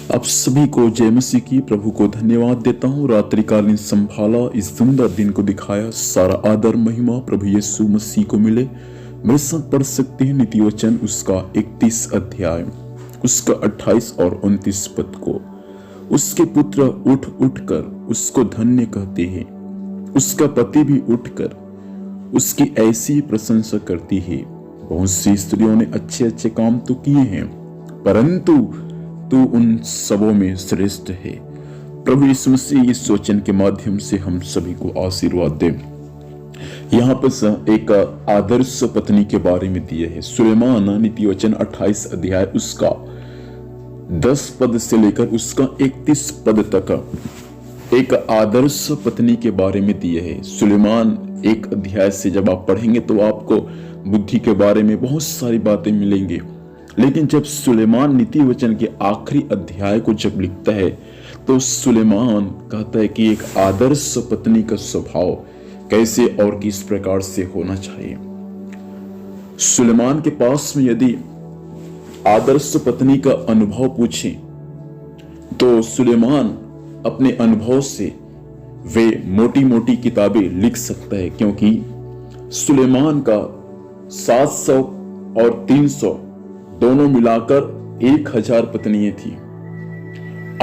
आप सभी को जय मसीह की। प्रभु को धन्यवाद देता हूँ। रात्रिकालीन संभाला, इस सुंदर दिन को दिखाया। सारा आदर महिमा प्रभु यीशु मसीह को मिले। मेरे साथ पढ़ सकते हैं नीति वचन उसका 31 अध्याय, उसका 28 और 29 पद को। उसके पुत्र उठ कर उसको धन्य कहते हैं, उसका पति भी उठकर उसकी ऐसी प्रशंसा करती है। बहुत सी स्त्रियों ने अच्छे अच्छे काम तो किए हैं, परंतु तू उन सबों में श्रेष्ठ है। प्रभु यीशु मसीह इस वचन के माध्यम से हम सभी को आशीर्वाद दे। यहाँ पर एक आदर्श पत्नी के बारे में दिया है। सुलेमान नीति वचन 28 अध्याय उसका 10 पद से लेकर उसका 31 पद तक एक आदर्श पत्नी के बारे में दिए है। सुलेमान एक अध्याय से जब आप पढ़ेंगे तो आपको बुद्धि के बारे में बहुत सारी बातें मिलेंगी, लेकिन जब सुलेमान नीति वचन के आखिरी अध्याय को जब लिखता है तो सुलेमान कहता है कि एक आदर्श पत्नी का स्वभाव कैसे और किस प्रकार से होना चाहिए। सुलेमान के पास में यदि आदर्श पत्नी का अनुभव पूछे तो सुलेमान अपने अनुभव से वे मोटी मोटी किताबें लिख सकता है, क्योंकि सुलेमान का 700 और 300 दोनों मिलाकर 1000 पत्नियां थी।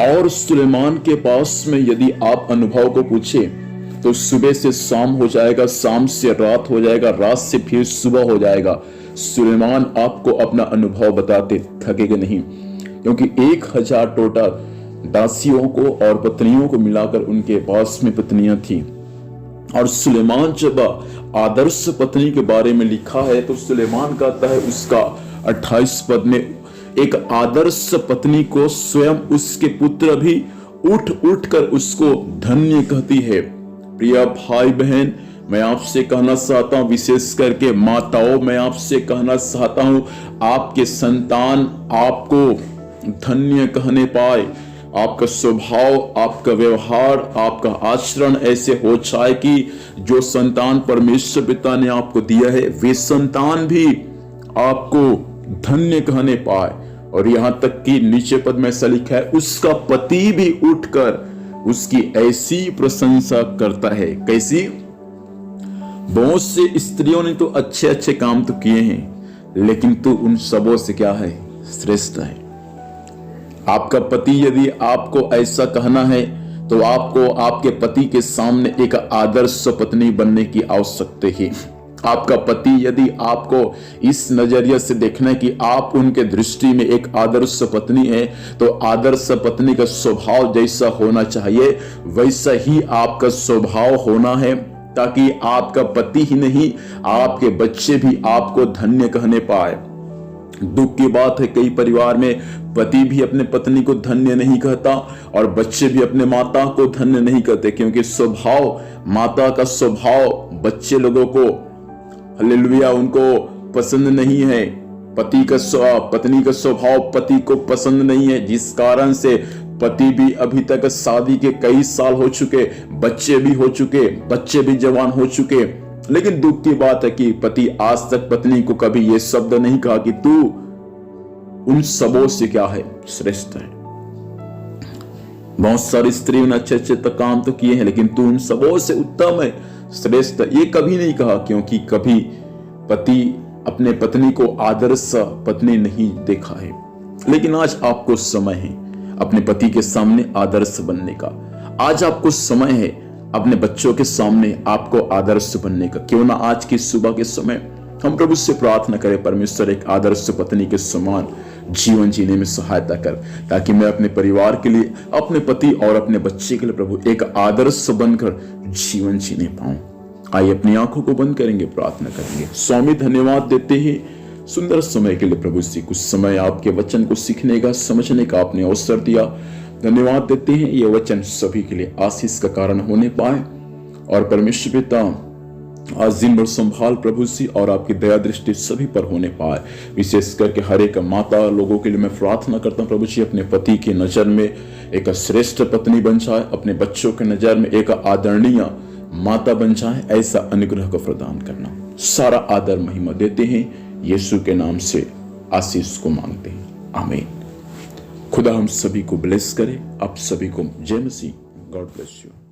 और सुलेमान के पास में यदि आप अनुभव को पूछे तो सुबह से शाम हो जाएगा, शाम से रात हो जाएगा, रात से फिर सुबह हो जाएगा। सुलेमान आपको अपना अनुभव बताते थकेगा नहीं, क्योंकि 1000 टोटल दासियों को और पत्नियों को मिलाकर उनके पास में पत्नियां थी। और सुलेमान जब आदर्श पत्नी के बारे में लिखा है तो सुलेमान कहता है उसका 28 पद में, एक आदर्श पत्नी को स्वयं उसके पुत्र भी उठ कर उसको धन्य कहती है। प्रिय भाई बहन, मैं आपसे कहना चाहता हूं, विशेष करके माताओं, मैं आपसे कहना चाहता हूं, आपके संतान आपको धन्य कहने पाए। आपका स्वभाव, आपका व्यवहार, आपका आचरण ऐसे हो जाए कि जो संतान परमेश्वर पिता ने आपको दिया है वे संतान भी आपको धन्य कहने पाए। और यहां तक कि नीचे पद में ऐसा लिखा है, उसका पति भी उठकर उसकी ऐसी प्रशंसा करता है। कैसी? बहुत से स्त्रियों ने तो अच्छे अच्छे काम तो किए हैं, लेकिन तू उन सबों से क्या है? श्रेष्ठ है। आपका पति यदि आपको ऐसा कहना है तो आपको आपके पति के सामने एक आदर्श पत्नी बनने की आवश्यकता है। आपका पति यदि आपको इस नजरिए से देखना है कि आप उनके दृष्टि में एक आदर्श पत्नी है, तो आदर्श पत्नी का स्वभाव जैसा होना चाहिए वैसा ही आपका स्वभाव होना है, ताकि आपका पति ही नहीं आपके बच्चे भी आपको धन्य कहने पाए। दुख की बात है, कई परिवार में पति भी अपने पत्नी को धन्य नहीं कहता और बच्चे भी अपने माता को धन्य नहीं कहते, क्योंकि स्वभाव, माता का स्वभाव बच्चे लोगों को, हालेलुया, उनको पसंद नहीं है। पत्नी का स्वभाव पति को पसंद नहीं है, जिस कारण से पति भी अभी तक शादी के कई साल हो चुके, बच्चे भी हो चुके, बच्चे भी जवान हो चुके, लेकिन दुख की बात है कि पति आज तक पत्नी को कभी यह शब्द नहीं कहा कि तू उन सबों से क्या है? श्रेष्ठ है। बहुत सारी स्त्रियों ने अच्छे अच्छे काम तो किए हैं, लेकिन तू उन सबों से उत्तम है, श्रेष्ठ। ये कभी नहीं कहा, क्योंकि कभी पति अपने पत्नी को आदर्श पत्नी नहीं देखा है। लेकिन आज आपको समय है अपने पति के सामने आदर्श बनने का। आज आपको समय है अपने बच्चों के सामने आपको आदर्श बनने का। क्यों ना आज की सुबह के समय हम प्रभु से प्रार्थना करें, परमेश्वर एक आदर्श पत्नी के समान जीवन जीने में सहायता कर, ताकि मैं अपने परिवार के लिए, अपने पति और अपने बच्चे के लिए प्रभु एक आदर्श बनकर जीवन जीने पाऊं। आइए अपनी आंखों को बंद करेंगे, प्रार्थना करेंगे। स्वामी, धन्यवाद देते हैं सुंदर समय के लिए प्रभु से। कुछ समय आपके वचन को सीखने का, समझने का आपने अवसर दिया। धन्यवाद देते हैं, यह वचन सभी के लिए आशीष का कारण होने पाए। और परमेश्वर पिता, आज दिन भर संभाल प्रभु जी, और आपकी दया दृष्टि सभी पर होने पाए। विशेष करके हर एक माता लोगों के लिए मैं प्रार्थना करता हूं प्रभु जी, अपने पति की नजर में एक श्रेष्ठ पत्नी बन जाए, अपने बच्चों की नजर में एक आदरणीय माता बन जाए, ऐसा अनुग्रह को प्रदान करना। सारा आदर महिमा देते हैं, यीशु के नाम से आशीष को मांगते हैं, आमीन। खुदा हम सभी को ब्लेस करे। आप सभी को जय मसीह। God bless you.